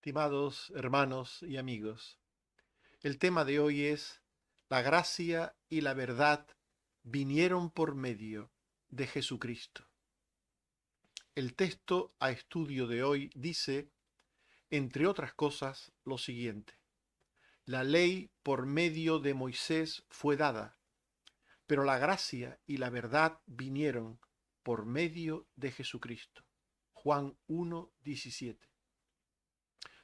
Estimados hermanos y amigos, el tema de hoy es la gracia y la verdad vinieron por medio de Jesucristo. El texto a estudio de hoy dice, entre otras cosas, lo siguiente. La ley por medio de Moisés fue dada, pero la gracia y la verdad vinieron por medio de Jesucristo. Juan 1:17.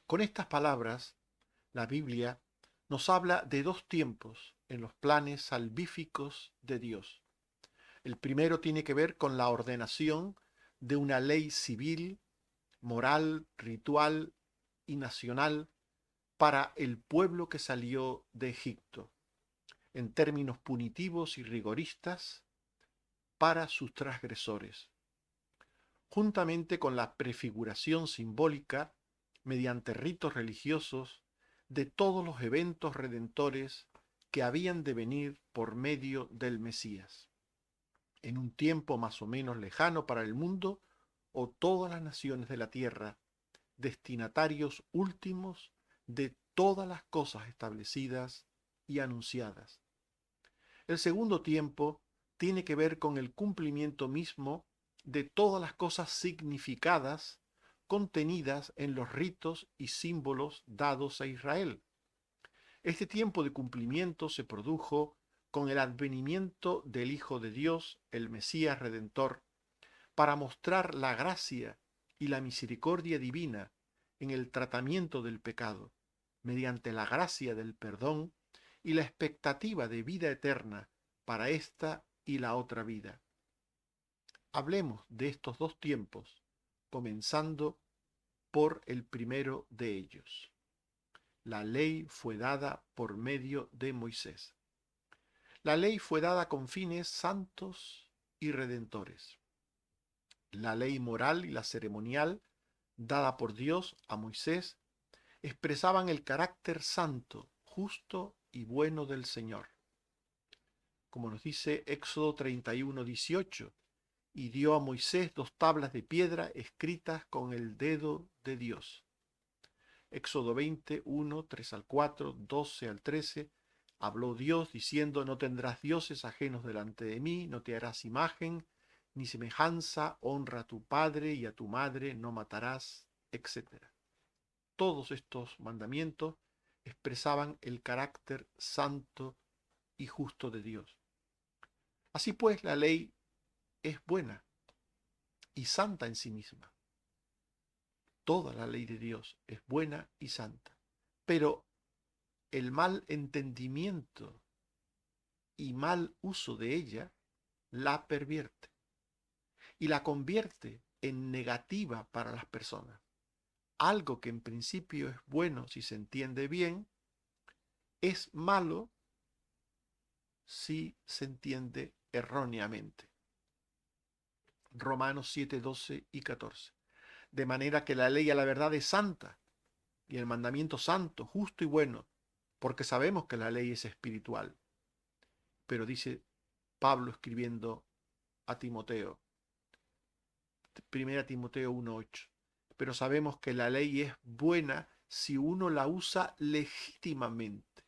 Con estas palabras, la Biblia nos habla de dos tiempos en los planes salvíficos de Dios. El primero tiene que ver con la ordenación de una ley civil, moral, ritual y nacional para el pueblo que salió de Egipto, en términos punitivos y rigoristas para sus transgresores, juntamente con la prefiguración simbólica mediante ritos religiosos de todos los eventos redentores que habían de venir por medio del Mesías, en un tiempo más o menos lejano para el mundo o todas las naciones de la tierra, destinatarios últimos de todas las cosas establecidas y anunciadas. El segundo tiempo tiene que ver con el cumplimiento mismo de todas las cosas significadas contenidas en los ritos y símbolos dados a Israel. Este tiempo de cumplimiento se produjo con el advenimiento del Hijo de Dios, el Mesías Redentor, para mostrar la gracia y la misericordia divina en el tratamiento del pecado, mediante la gracia del perdón y la expectativa de vida eterna para esta y la otra vida. Hablemos de estos dos tiempos, comenzando por el primero de ellos. La ley fue dada por medio de Moisés. La ley fue dada con fines santos y redentores. La ley moral y la ceremonial, dada por Dios a Moisés, expresaban el carácter santo, justo y bueno del Señor. Como nos dice Éxodo 31:18, y dio a Moisés dos tablas de piedra escritas con el dedo de Dios. Éxodo 21, 3 al 4, 12 al 13, habló Dios diciendo, no tendrás dioses ajenos delante de mí, no te harás imagen, ni semejanza, honra a tu padre y a tu madre, no matarás, etc. Todos estos mandamientos expresaban el carácter santo y justo de Dios. Así pues, la ley es buena y santa en sí misma. Toda la ley de Dios es buena y santa. Pero el mal entendimiento y mal uso de ella la pervierte y la convierte en negativa para las personas. Algo que en principio es bueno si se entiende bien, es malo si se entiende erróneamente. Romanos 7, 12 y 14. De manera que la ley a la verdad es santa y el mandamiento santo, justo y bueno, porque sabemos que la ley es espiritual. Pero dice Pablo escribiendo a Timoteo, 1 Timoteo 1:8, pero sabemos que la ley es buena si uno la usa legítimamente.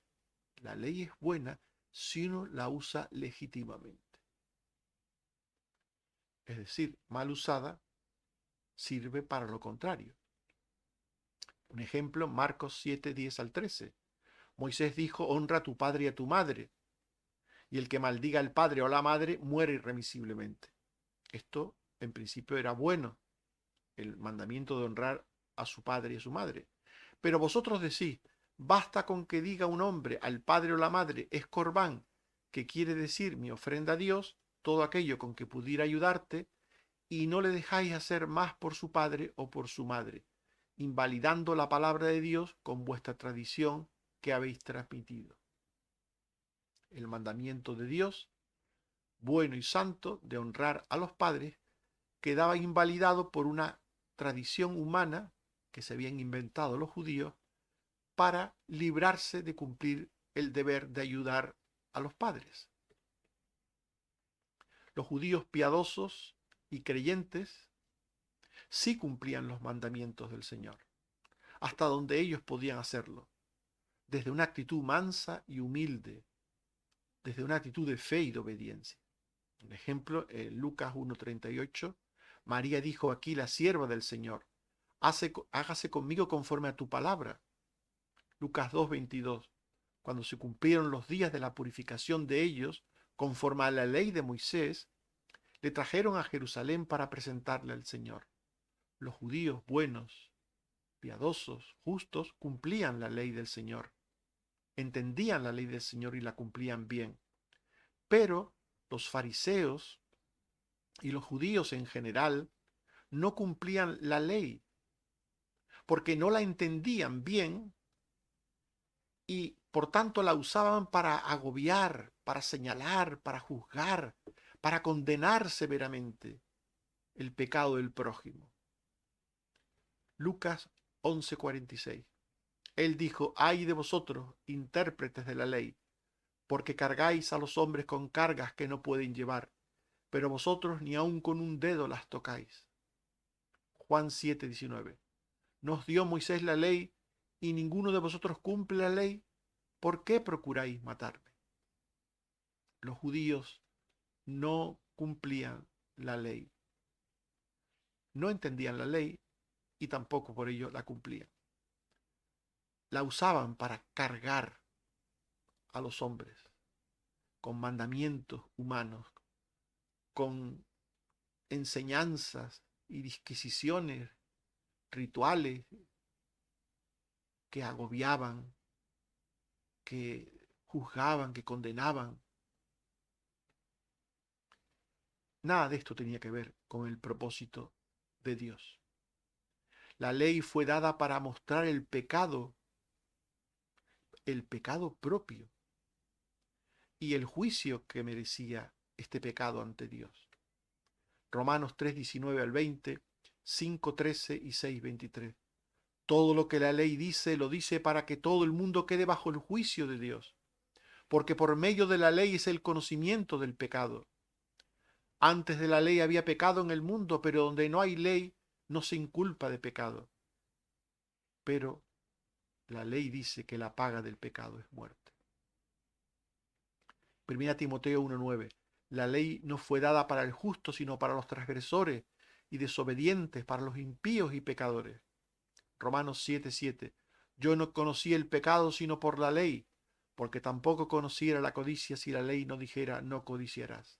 La ley es buena si uno la usa legítimamente. Es decir, mal usada sirve para lo contrario. Un ejemplo, Marcos 7, 10 al 13. Moisés dijo, honra a tu padre y a tu madre, y el que maldiga al padre o a la madre muere irremisiblemente. Esto en principio era bueno, el mandamiento de honrar a su padre y a su madre. Pero vosotros decís, basta con que diga un hombre al padre o la madre, es corbán, que quiere decir mi ofrenda a Dios, todo aquello con que pudiera ayudarte, y no le dejáis hacer más por su padre o por su madre, invalidando la palabra de Dios con vuestra tradición que habéis transmitido. El mandamiento de Dios, bueno y santo, de honrar a los padres, quedaba invalidado por una tradición humana que se habían inventado los judíos para librarse de cumplir el deber de ayudar a los padres. Los judíos piadosos y creyentes sí cumplían los mandamientos del Señor. hasta donde ellos podían hacerlo, desde una actitud mansa y humilde, desde una actitud de fe y de obediencia. Un ejemplo, en Lucas 1:38, María dijo: aquí la sierva del Señor, hágase conmigo conforme a tu palabra. Lucas 2:22, cuando se cumplieron los días de la purificación de ellos, conforme a la ley de Moisés, le trajeron a Jerusalén para presentarle al Señor. Los judíos buenos, piadosos, justos, cumplían la ley del Señor, entendían la ley del Señor y la cumplían bien. Pero los fariseos y los judíos en general no cumplían la ley porque no la entendían bien y por tanto la usaban para agobiar, para señalar, para juzgar, para condenar severamente el pecado del prójimo. Lucas 11:46. Él dijo: ay de vosotros, intérpretes de la ley, porque cargáis a los hombres con cargas que no pueden llevar, pero vosotros ni aun con un dedo las tocáis. Juan 7:19. Nos dio Moisés la ley y ninguno de vosotros cumple la ley. ¿Por qué procuráis matarme? Los judíos no cumplían la ley, no entendían la ley y tampoco por ello la cumplían. La usaban para cargar a los hombres con mandamientos humanos, con enseñanzas y disquisiciones, rituales que agobiaban, que juzgaban, que condenaban. Nada de esto tenía que ver con el propósito de Dios. La ley fue dada para mostrar el pecado propio y el juicio que merecía este pecado ante Dios. Romanos 3:19 al 20, 5:13 y 6:23. Todo lo que la ley dice, lo dice para que todo el mundo quede bajo el juicio de Dios, porque por medio de la ley es el conocimiento del pecado. Antes de la ley había pecado en el mundo, pero donde no hay ley no se inculpa de pecado. Pero la ley dice que la paga del pecado es muerte. 1 Timoteo 1:9. La ley no fue dada para el justo, sino para los transgresores y desobedientes, para los impíos y pecadores. Romanos 7:7. Yo no conocí el pecado sino por la ley, porque tampoco conociera la codicia si la ley no dijera: no codiciarás.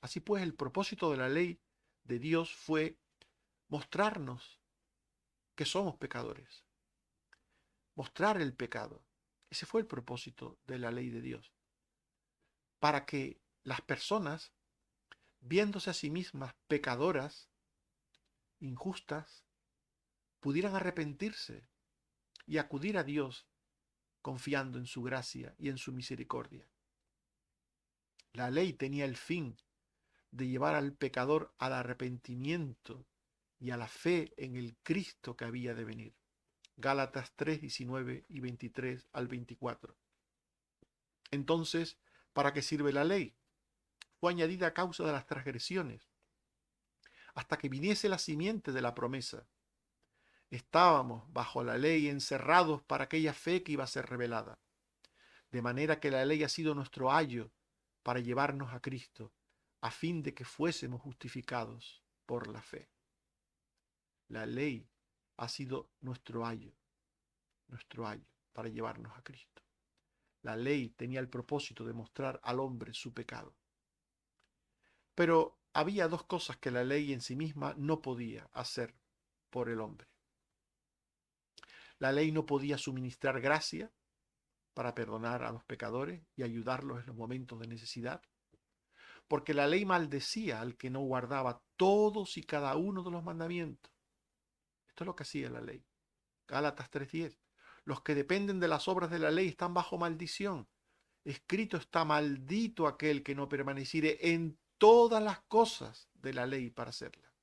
Así pues, el propósito de la ley de Dios fue mostrarnos que somos pecadores, mostrar el pecado. Ese fue el propósito de la ley de Dios, para que las personas, viéndose a sí mismas pecadoras, injustas, pudieran arrepentirse y acudir a Dios confiando en su gracia y en su misericordia. La ley tenía el fin de llevar al pecador al arrepentimiento y a la fe en el Cristo que había de venir. Gálatas 3:19 y 23 al 24. Entonces, ¿para qué sirve la ley? Fue añadida a causa de las transgresiones, hasta que viniese la simiente de la promesa. Estábamos bajo la ley, encerrados para aquella fe que iba a ser revelada. De manera que la ley ha sido nuestro ayo para llevarnos a Cristo, a fin de que fuésemos justificados por la fe. La ley ha sido nuestro ayo para llevarnos a Cristo. La ley tenía el propósito de mostrar al hombre su pecado. Pero había dos cosas que la ley en sí misma no podía hacer por el hombre. La ley no podía suministrar gracia para perdonar a los pecadores y ayudarlos en los momentos de necesidad, porque la ley maldecía al que no guardaba todos y cada uno de los mandamientos. Esto es lo que hacía la ley. Gálatas 3:10. Los que dependen de las obras de la ley están bajo maldición. Escrito está: maldito aquel que no permaneciere en todas las cosas de la ley para hacerla.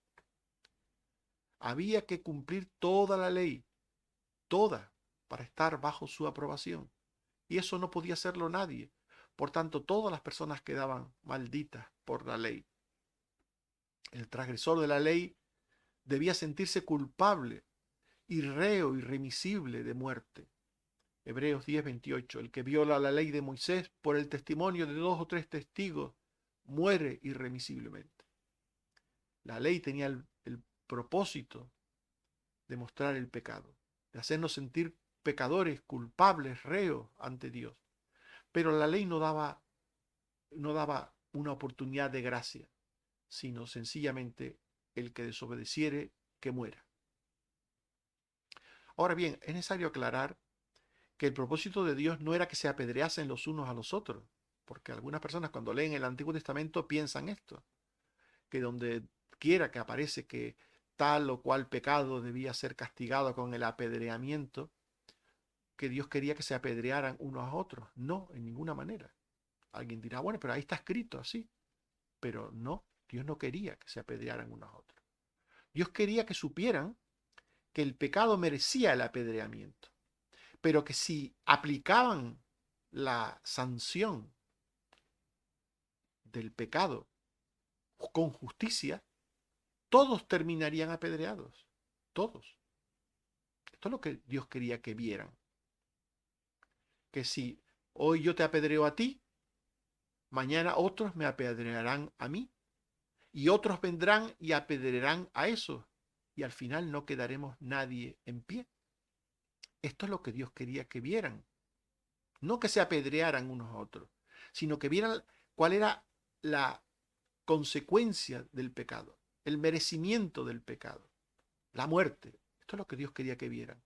Había que cumplir toda la ley, toda, para estar bajo su aprobación. Y eso no podía hacerlo nadie. Por tanto, todas las personas quedaban malditas por la ley. El transgresor de la ley debía sentirse culpable y reo irremisible de muerte. Hebreos 10:28. El que viola la ley de Moisés por el testimonio de 2 o 3 testigos muere irremisiblemente. La ley tenía el propósito de mostrar el pecado, de hacernos sentir pecadores, culpables, reos ante Dios. Pero la ley no daba una oportunidad de gracia, sino sencillamente el que desobedeciere, que muera. Ahora bien, es necesario aclarar que el propósito de Dios no era que se apedreasen los unos a los otros, porque algunas personas cuando leen el Antiguo Testamento piensan esto, que donde quiera que aparece que tal o cual pecado debía ser castigado con el apedreamiento, que Dios quería que se apedrearan unos a otros. No, en ninguna manera. Alguien dirá, bueno, pero ahí está escrito así. Pero no, Dios no quería que se apedrearan unos a otros. Dios quería que supieran que el pecado merecía el apedreamiento, pero que si aplicaban la sanción del pecado con justicia, todos terminarían apedreados. Todos. Esto es lo que Dios quería que vieran. Que si hoy yo te apedreo a ti, mañana otros me apedrearán a mí. Y otros vendrán y apedrearán a esos. Y al final no quedaremos nadie en pie. Esto es lo que Dios quería que vieran. No que se apedrearan unos a otros, sino que vieran cuál era la consecuencia del pecado, el merecimiento del pecado, la muerte. Esto es lo que Dios quería que vieran.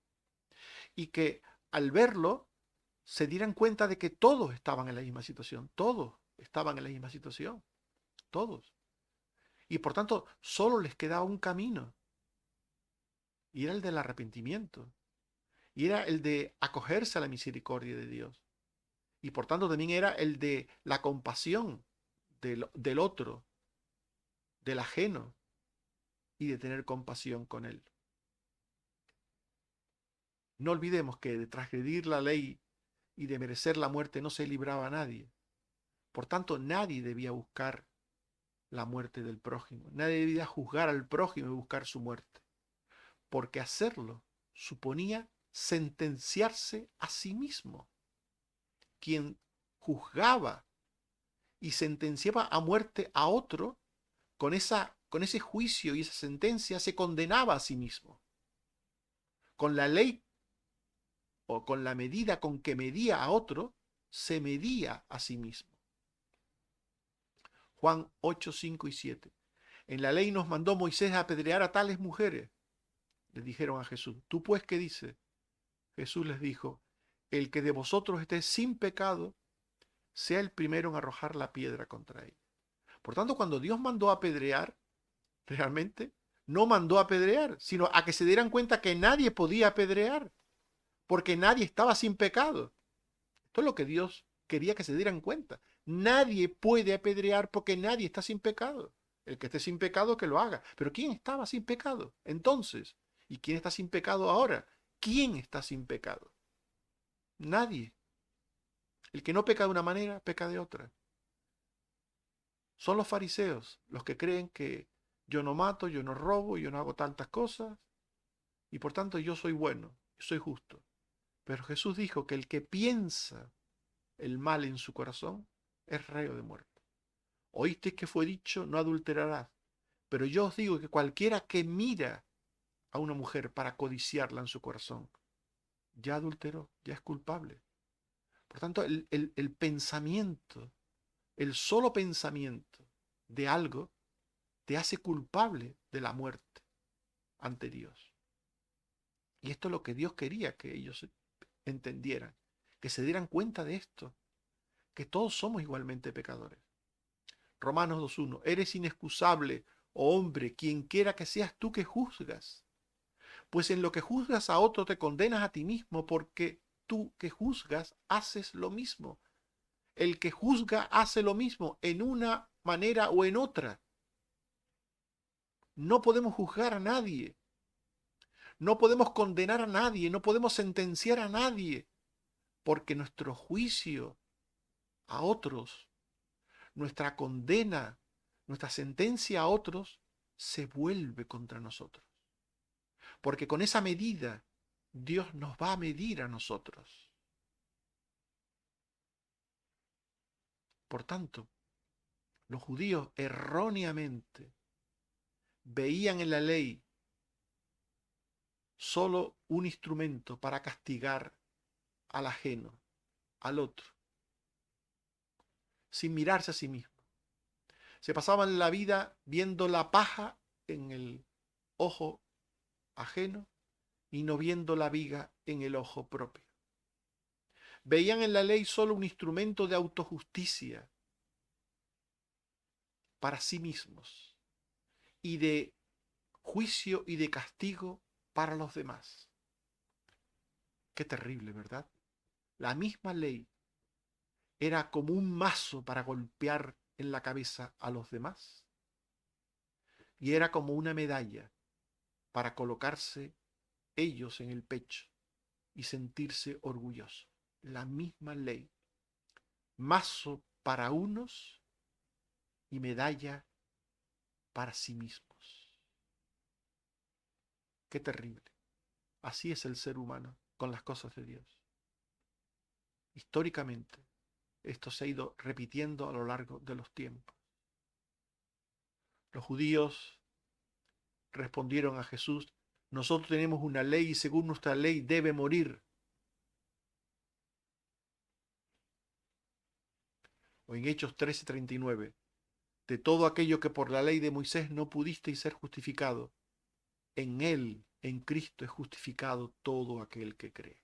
Y que al verlo se dieran cuenta de que todos estaban en la misma situación, todos estaban en la misma situación, todos. Y por tanto, solo les quedaba un camino, y era el del arrepentimiento, y era el de acogerse a la misericordia de Dios. Y por tanto también era el de la compasión del otro, del ajeno, y de tener compasión con él. No olvidemos que de transgredir la ley y de merecer la muerte no se libraba a nadie. Por tanto, nadie debía buscar la muerte del prójimo. Nadie debía juzgar al prójimo y buscar su muerte. Porque hacerlo suponía sentenciarse a sí mismo. Quien juzgaba y sentenciaba a muerte a otro, con ese juicio y esa sentencia se condenaba a sí mismo. Con la ley o con la medida con que medía a otro, se medía a sí mismo. Juan 8, 5 y 7. En la ley nos mandó Moisés a apedrear a tales mujeres. Le dijeron a Jesús, ¿tú pues qué dices? Jesús les dijo, el que de vosotros esté sin pecado, sea el primero en arrojar la piedra contra ella. Por tanto, cuando Dios mandó a apedrear, realmente no mandó a apedrear, sino a que se dieran cuenta que nadie podía apedrear, porque nadie estaba sin pecado. Esto es lo que Dios quería que se dieran cuenta. Nadie puede apedrear porque nadie está sin pecado. El que esté sin pecado que lo haga. Pero ¿quién estaba sin pecado entonces? ¿Y quién está sin pecado ahora? ¿Quién está sin pecado? Nadie. El que no peca de una manera, peca de otra. Son los fariseos los que creen que yo no mato, yo no robo, yo no hago tantas cosas y por tanto yo soy bueno, soy justo. Pero Jesús dijo que el que piensa el mal en su corazón es reo de muerte. Oísteis que fue dicho, no adulterarás. Pero yo os digo que cualquiera que mira a una mujer para codiciarla en su corazón, ya adulteró, ya es culpable. Por tanto, el pensamiento, el solo pensamiento de algo, te hace culpable de la muerte ante Dios. Y esto es lo que Dios quería que ellos entendieran, que se dieran cuenta de esto, que todos somos igualmente pecadores. Romanos 2.1, eres inexcusable, oh hombre, quien quiera que seas tú que juzgas. Pues en lo que juzgas a otro te condenas a ti mismo, porque tú que juzgas haces lo mismo. El que juzga hace lo mismo en una manera o en otra. No podemos juzgar a nadie. No podemos condenar a nadie. No podemos sentenciar a nadie. Porque nuestro juicio a otros, nuestra condena, nuestra sentencia a otros, se vuelve contra nosotros. porque con esa medida Dios nos va a medir a nosotros. Por tanto, los judíos erróneamente veían en la ley solo un instrumento para castigar al ajeno, al otro, sin mirarse a sí mismo. Se pasaban la vida viendo la paja en el ojo ajeno y no viendo la viga en el ojo propio. Veían en la ley solo un instrumento de autojusticia para sí mismos y de juicio y de castigo para los demás. Qué terrible, ¿verdad? La misma ley era como un mazo para golpear en la cabeza a los demás y era como una medalla para colocarse ellos en el pecho y sentirse orgullosos. La misma ley, mazo para unos y medalla para sí mismos. Qué terrible. Así es el ser humano con las cosas de Dios. Históricamente, esto se ha ido repitiendo a lo largo de los tiempos. Los judíos respondieron a Jesús: nosotros tenemos una ley y según nuestra ley debe morir. O en Hechos 13:39, de todo aquello que por la ley de Moisés no pudisteis ser justificado, en él, en Cristo, es justificado todo aquel que cree.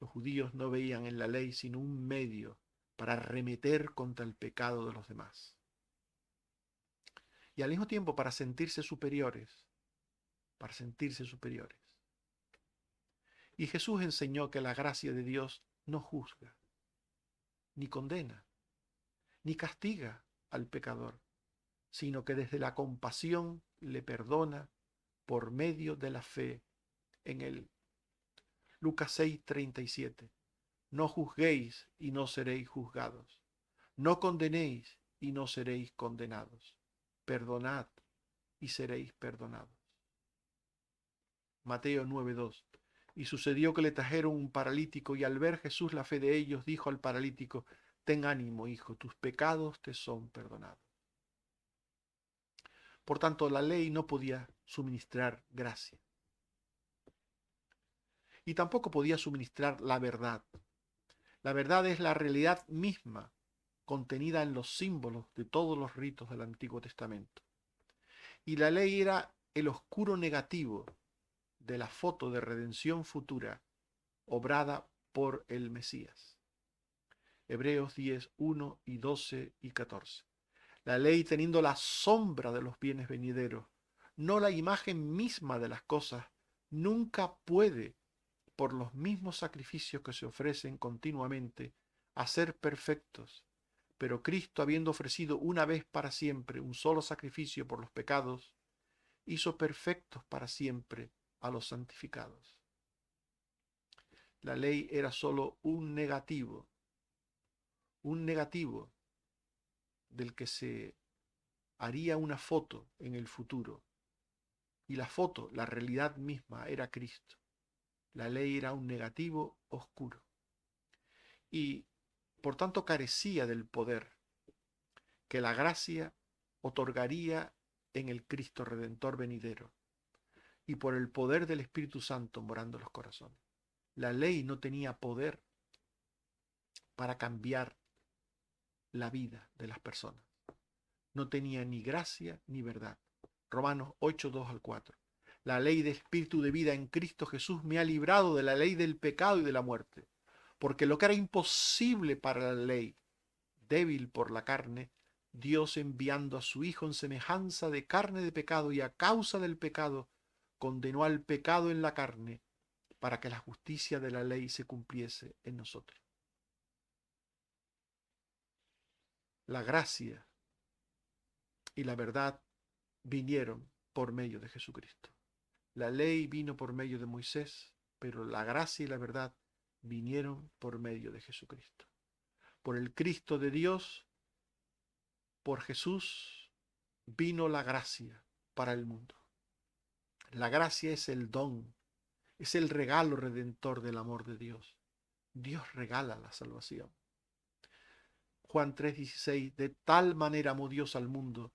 Los judíos no veían en la ley sino un medio para arremeter contra el pecado de los demás. Y al mismo tiempo para sentirse superiores, para sentirse superiores. Y Jesús enseñó que la gracia de Dios no juzga, ni condena, ni castiga al pecador, sino que desde la compasión le perdona por medio de la fe en él. Lucas 6:37. No juzguéis y no seréis juzgados. No condenéis y no seréis condenados. Perdonad y seréis perdonados. Mateo 9:2. Y sucedió que le trajeron un paralítico y al ver Jesús la fe de ellos, dijo al paralítico: ten ánimo, hijo, tus pecados te son perdonados. Por tanto, la ley no podía suministrar gracia. Y tampoco podía suministrar la verdad. La verdad es la realidad misma contenida en los símbolos de todos los ritos del Antiguo Testamento. Y la ley era el oscuro negativo de la foto de redención futura obrada por el Mesías. Hebreos 10, 1 y 12 y 14. La ley teniendo la sombra de los bienes venideros, no la imagen misma de las cosas, nunca puede, por los mismos sacrificios que se ofrecen continuamente, hacer perfectos. Pero Cristo, habiendo ofrecido una vez para siempre un solo sacrificio por los pecados, hizo perfectos para siempre a los santificados. La ley era sólo un negativo del que se haría una foto en el futuro. Y la foto, la realidad misma, era Cristo. La ley era un negativo oscuro. Y por tanto carecía del poder que la gracia otorgaría en el Cristo Redentor venidero y por el poder del Espíritu Santo morando en los corazones. La ley no tenía poder para cambiar la vida de las personas. No tenía ni gracia ni verdad. Romanos 8, 2 al 4. La ley de Espíritu de vida en Cristo Jesús me ha librado de la ley del pecado y de la muerte. Porque lo que era imposible para la ley, débil por la carne, Dios enviando a su Hijo en semejanza de carne de pecado y a causa del pecado, condenó al pecado en la carne para que la justicia de la ley se cumpliese en nosotros. La gracia y la verdad vinieron por medio de Jesucristo. La ley vino por medio de Moisés, pero la gracia y la verdad vinieron por medio de Jesucristo. Por el Cristo de Dios, por Jesús, vino la gracia para el mundo. La gracia es el don, es el regalo redentor del amor de Dios. Dios regala la salvación. Juan 3:16, de tal manera amó Dios al mundo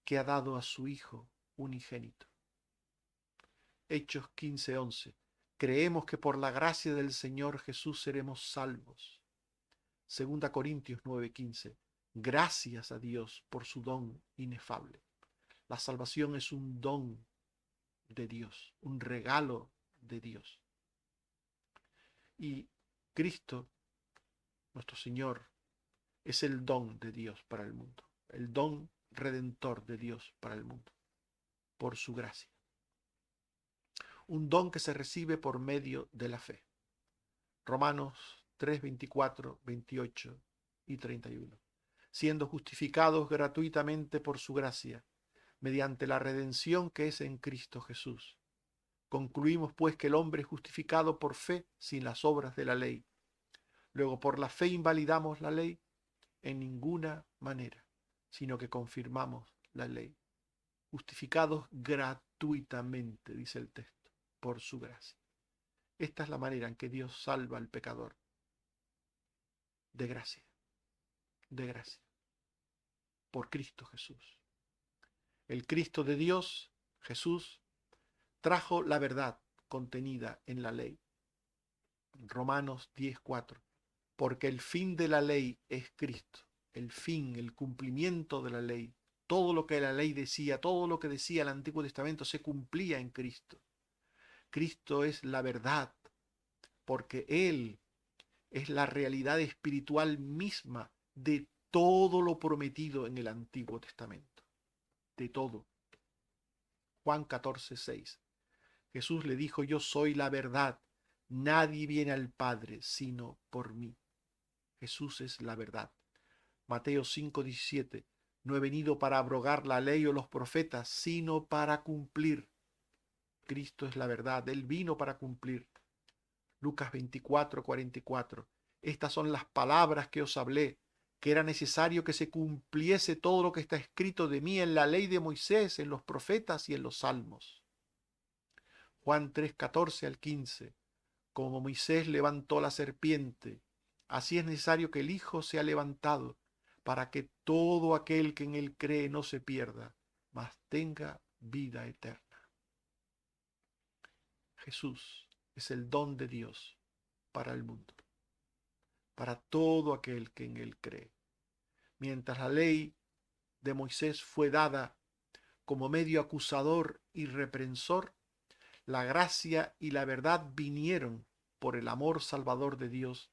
que ha dado a su Hijo unigénito. Hechos 15:11, creemos que por la gracia del Señor Jesús seremos salvos. 2 Corintios 9:15, gracias a Dios por su don inefable. La salvación es un don de Dios, un regalo de Dios. Y Cristo, nuestro Señor, es el don de Dios para el mundo, el don redentor de Dios para el mundo, por su gracia. Un don que se recibe por medio de la fe. Romanos 3, 24, 28 y 31. Siendo justificados gratuitamente por su gracia, mediante la redención que es en Cristo Jesús. Concluimos pues que el hombre es justificado por fe sin las obras de la ley. Luego por la fe invalidamos la ley en ninguna manera, sino que confirmamos la ley. Justificados gratuitamente, dice el texto, por su gracia. Esta es la manera en que Dios salva al pecador. De gracia, por Cristo Jesús. El Cristo de Dios, Jesús, trajo la verdad contenida en la ley. Romanos 10:4. Porque el fin de la ley es Cristo. El fin, el cumplimiento de la ley. Todo lo que la ley decía, todo lo que decía el Antiguo Testamento se cumplía en Cristo. Cristo es la verdad, porque Él es la realidad espiritual misma de todo lo prometido en el Antiguo Testamento. De todo. Juan 14:6. Jesús le dijo, yo soy la verdad. Nadie viene al Padre sino por mí. Jesús es la verdad. Mateo 5:17. No he venido para abrogar la ley o los profetas, sino para cumplir. Cristo es la verdad. Él vino para cumplir. Lucas 24:44. Estas son las palabras que os hablé, que era necesario que se cumpliese todo lo que está escrito de mí en la ley de Moisés, en los profetas y en los salmos. Juan 3:14 al 15. Como Moisés levantó la serpiente, así es necesario que el Hijo sea levantado, para que todo aquel que en él cree no se pierda, mas tenga vida eterna. Jesús es el don de Dios para el mundo, para todo aquel que en él cree. Mientras la ley de Moisés fue dada como medio acusador y reprensor, la gracia y la verdad vinieron por el amor salvador de Dios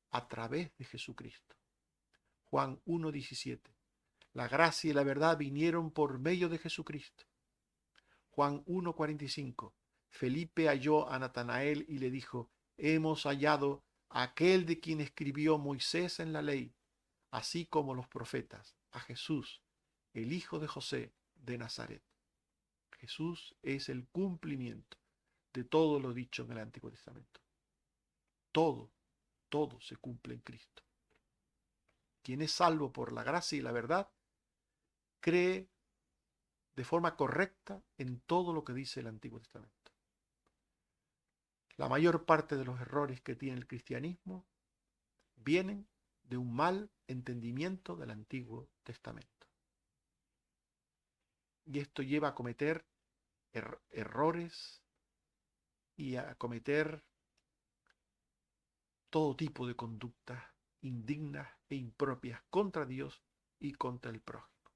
a través de Jesucristo. Juan 1:17. La gracia y la verdad vinieron por medio de Jesucristo. Juan 1:45. Felipe halló a Natanael y le dijo, hemos hallado a aquel de quien escribió Moisés en la ley, así como los profetas, a Jesús, el hijo de José de Nazaret. Jesús es el cumplimiento de todo lo dicho en el Antiguo Testamento. Todo se cumple en Cristo. Quien es salvo por la gracia y la verdad, cree de forma correcta en todo lo que dice el Antiguo Testamento. La mayor parte de los errores que tiene el cristianismo vienen de un mal entendimiento del Antiguo Testamento. Y esto lleva a cometer errores y a cometer todo tipo de conductas indignas e impropias contra Dios y contra el prójimo.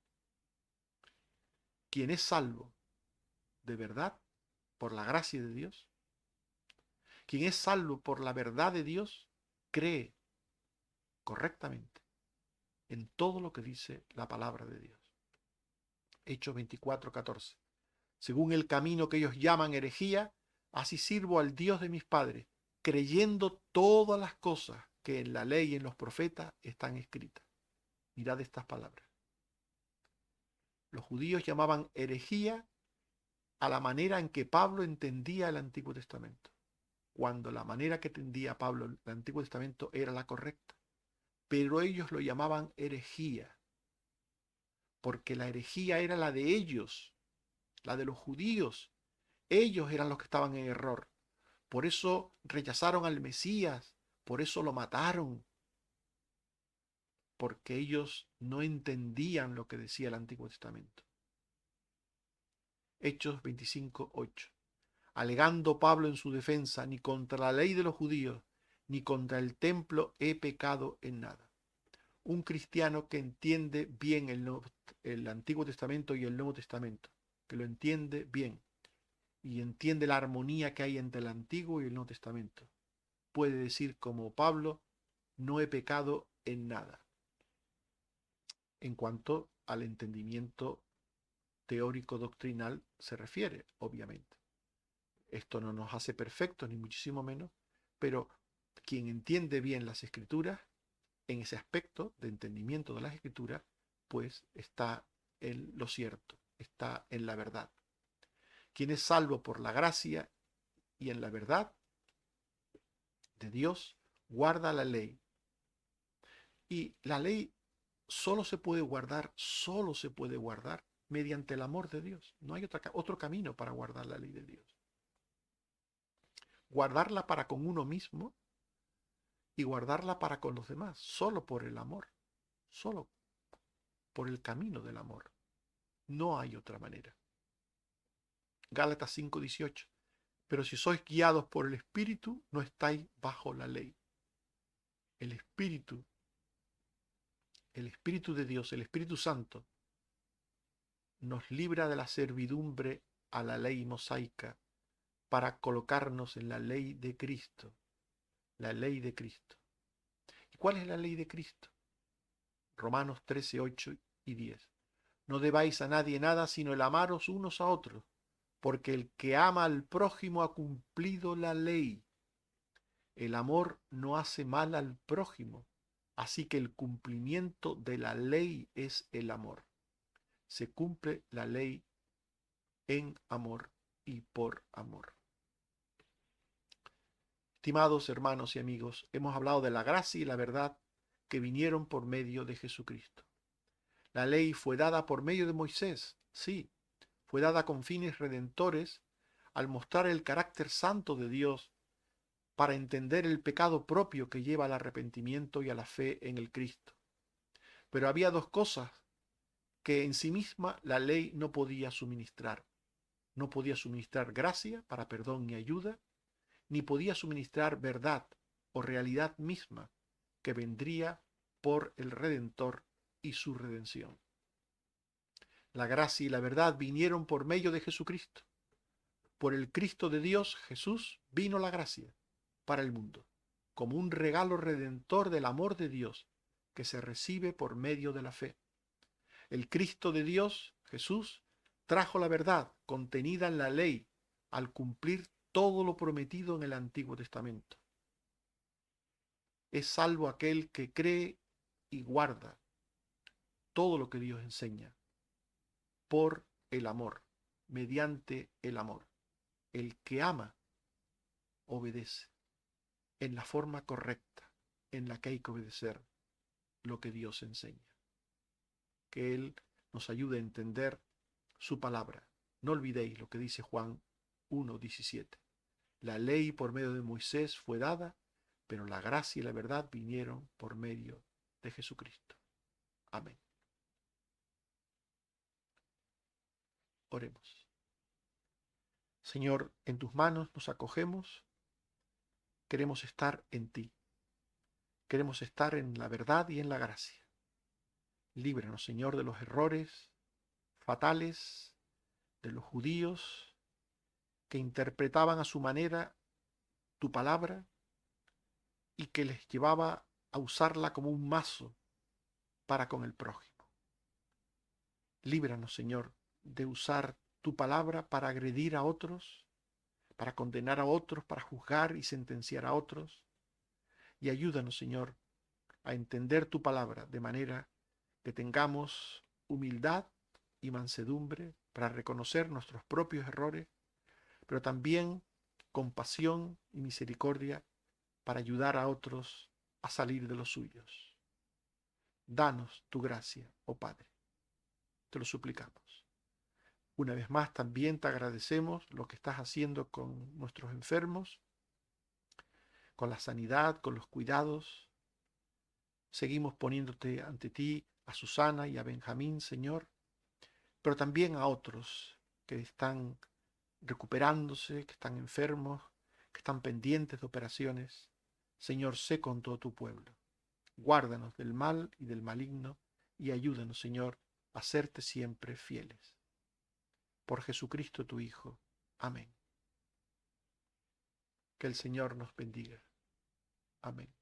Quien es salvo de verdad por la gracia de Dios, quien es salvo por la verdad de Dios, cree correctamente en todo lo que dice la palabra de Dios. Hechos 24:14. Según el camino que ellos llaman herejía, así sirvo al Dios de mis padres, creyendo todas las cosas que en la ley y en los profetas están escritas. Mirad estas palabras. Los judíos llamaban herejía a la manera en que Pablo entendía el Antiguo Testamento, cuando la manera que entendía Pablo el Antiguo Testamento era la correcta. Pero ellos lo llamaban herejía, porque la herejía era la de ellos, la de los judíos, Ellos eran los que estaban en error. Por eso rechazaron al Mesías, por eso lo mataron, porque ellos no entendían lo que decía el Antiguo Testamento. Hechos 25:8. Alegando Pablo en su defensa, ni contra la ley de los judíos, ni contra el templo he pecado en nada. Un cristiano que entiende bien el Antiguo Testamento y el Nuevo Testamento, que lo entiende bien y entiende la armonía que hay entre el Antiguo y el Nuevo Testamento, puede decir como Pablo, no he pecado en nada, en cuanto al entendimiento teórico doctrinal se refiere, obviamente. Esto no nos hace perfectos, ni muchísimo menos, pero quien entiende bien las Escrituras, en ese aspecto de entendimiento de las Escrituras, pues está en lo cierto, está en la verdad. Quien es salvo por la gracia y en la verdad de Dios, guarda la ley. Y la ley solo se puede guardar mediante el amor de Dios. No hay otro camino para guardar la ley de Dios. Guardarla para con uno mismo y guardarla para con los demás, solo por el amor, solo por el camino del amor. No hay otra manera. Gálatas 5:18. Pero si sois guiados por el Espíritu, no estáis bajo la ley. El Espíritu, el Espíritu de Dios, el Espíritu Santo, nos libra de la servidumbre a la ley mosaica para colocarnos en la ley de Cristo. La ley de Cristo. ¿Y cuál es la ley de Cristo? Romanos 13:8 y 10. No debáis a nadie nada sino el amaros unos a otros, porque el que ama al prójimo ha cumplido la ley. El amor no hace mal al prójimo, así que el cumplimiento de la ley es el amor. Se cumple la ley en amor y por amor. Estimados hermanos y amigos, hemos hablado de la gracia y la verdad que vinieron por medio de Jesucristo. La ley fue dada por medio de Moisés, sí, fue dada con fines redentores al mostrar el carácter santo de Dios para entender el pecado propio que lleva al arrepentimiento y a la fe en el Cristo. Pero había dos cosas que en sí misma la ley no podía suministrar. No podía suministrar gracia para perdón y ayuda, ni podía suministrar verdad o realidad misma que vendría por el Redentor y su redención. La gracia y la verdad vinieron por medio de Jesucristo. Por el Cristo de Dios, Jesús, vino la gracia para el mundo, como un regalo redentor del amor de Dios que se recibe por medio de la fe. El Cristo de Dios, Jesús, trajo la verdad contenida en la ley al cumplir todo lo prometido en el Antiguo Testamento. Es salvo aquel que cree y guarda todo lo que Dios enseña por el amor, mediante el amor. El que ama, obedece en la forma correcta en la que hay que obedecer lo que Dios enseña. Que Él nos ayude a entender su palabra. No olvidéis lo que dice Juan 1:17. La ley por medio de Moisés fue dada, pero la gracia y la verdad vinieron por medio de Jesucristo. Amén. Oremos. Señor, en tus manos nos acogemos. Queremos estar en ti. Queremos estar en la verdad y en la gracia. Líbranos, Señor, de los errores fatales de los judíos que interpretaban a su manera tu palabra y que les llevaba a usarla como un mazo para con el prójimo. Líbranos, Señor, de usar tu palabra para agredir a otros, para condenar a otros, para juzgar y sentenciar a otros. Y ayúdanos, Señor, a entender tu palabra de manera que tengamos humildad y mansedumbre para reconocer nuestros propios errores, pero también compasión y misericordia para ayudar a otros a salir de los suyos. Danos tu gracia, oh Padre, te lo suplicamos. Una vez más también te agradecemos lo que estás haciendo con nuestros enfermos, con la sanidad, con los cuidados. Seguimos poniéndote ante ti a Susana y a Benjamín, Señor, pero también a otros que están recuperándose, que están enfermos, que están pendientes de operaciones. Señor, sé con todo tu pueblo. Guárdanos del mal y del maligno y ayúdanos, Señor, a serte siempre fieles. Por Jesucristo tu Hijo. Amén. Que el Señor nos bendiga. Amén.